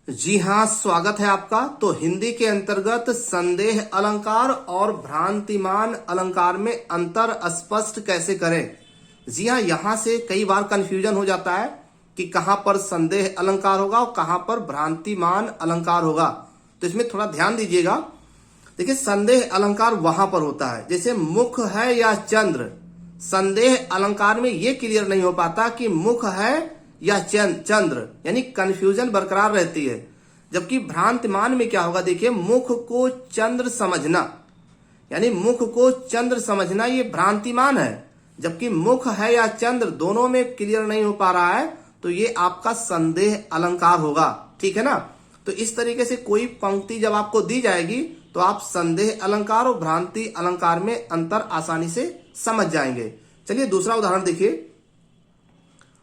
जी हाँ, स्वागत है आपका। तो हिंदी के अंतर्गत संदेह अलंकार और भ्रांतिमान अलंकार में अंतर स्पष्ट कैसे करें। जी हाँ, यहाँ से कई बार कंफ्यूजन हो जाता है कि कहाँ पर संदेह अलंकार होगा और कहाँ पर भ्रांतिमान अलंकार होगा। तो इसमें थोड़ा ध्यान दीजिएगा। देखिए, संदेह अलंकार वहां पर होता है जैसे मुख है या चंद्र। संदेह अलंकार में यह क्लियर नहीं हो पाता कि मुख है या चंद्र, यानी कंफ्यूजन बरकरार रहती है। जबकि भ्रांतिमान में क्या होगा, देखिए, मुख को चंद्र समझना, यानी मुख को चंद्र समझना ये भ्रांतिमान है। जबकि मुख है या चंद्र दोनों में क्लियर नहीं हो पा रहा है तो ये आपका संदेह अलंकार होगा। ठीक है ना। तो इस तरीके से कोई पंक्ति जब आपको दी जाएगी तो आप संदेह अलंकार और भ्रांति अलंकार में अंतर आसानी से समझ जाएंगे। चलिए दूसरा उदाहरण देखिए।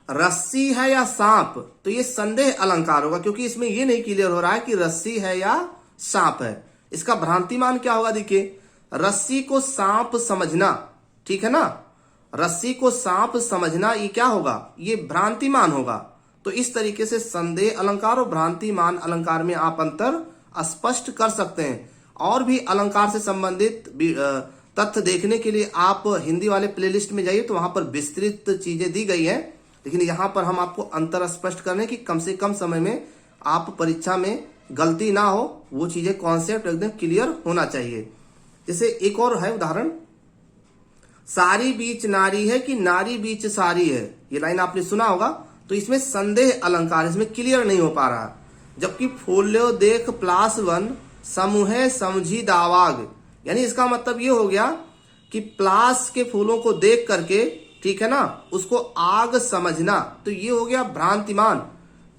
रस्सी है या सांप, तो ये संदेह अलंकार होगा क्योंकि इसमें ये नहीं क्लियर हो रहा है कि रस्सी है या सांप है। इसका भ्रांतिमान क्या होगा, देखिए, रस्सी को सांप समझना। ठीक है ना। रस्सी को सांप समझना ये क्या होगा, ये भ्रांतिमान होगा। तो इस तरीके से संदेह अलंकार और भ्रांतिमान अलंकार में आप अंतर स्पष्ट कर सकते हैं। और भी अलंकार से संबंधित तथ्य देखने के लिए आप हिंदी वाले प्लेलिस्ट में जाइए, तो वहां पर विस्तृत चीजें दी गई है। लेकिन यहाँ पर हम आपको अंतर स्पष्ट करने की कम से कम समय में आप परीक्षा में गलती ना हो, वो चीजें कॉन्सेप्ट एकदम क्लियर होना चाहिए। जैसे एक और है उदाहरण, सारी बीच नारी है कि नारी बीच सारी है। ये लाइन आपने सुना होगा। तो इसमें संदेह अलंकार इसमें क्लियर नहीं हो पा रहा। जबकि फूल्यो देख +1 समूहे समझी दावाग, यानी इसका मतलब ये हो गया कि प्लास के फूलों को देख करके, ठीक है ना, उसको आग समझना, तो ये हो गया भ्रांतिमान।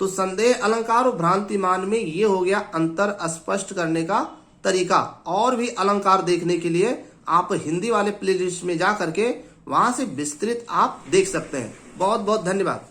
तो संदेह अलंकार और भ्रांतिमान में ये हो गया अंतर स्पष्ट करने का तरीका। और भी अलंकार देखने के लिए आप हिंदी वाले प्लेलिस्ट में जा करके वहां से विस्तृत आप देख सकते हैं। बहुत बहुत धन्यवाद।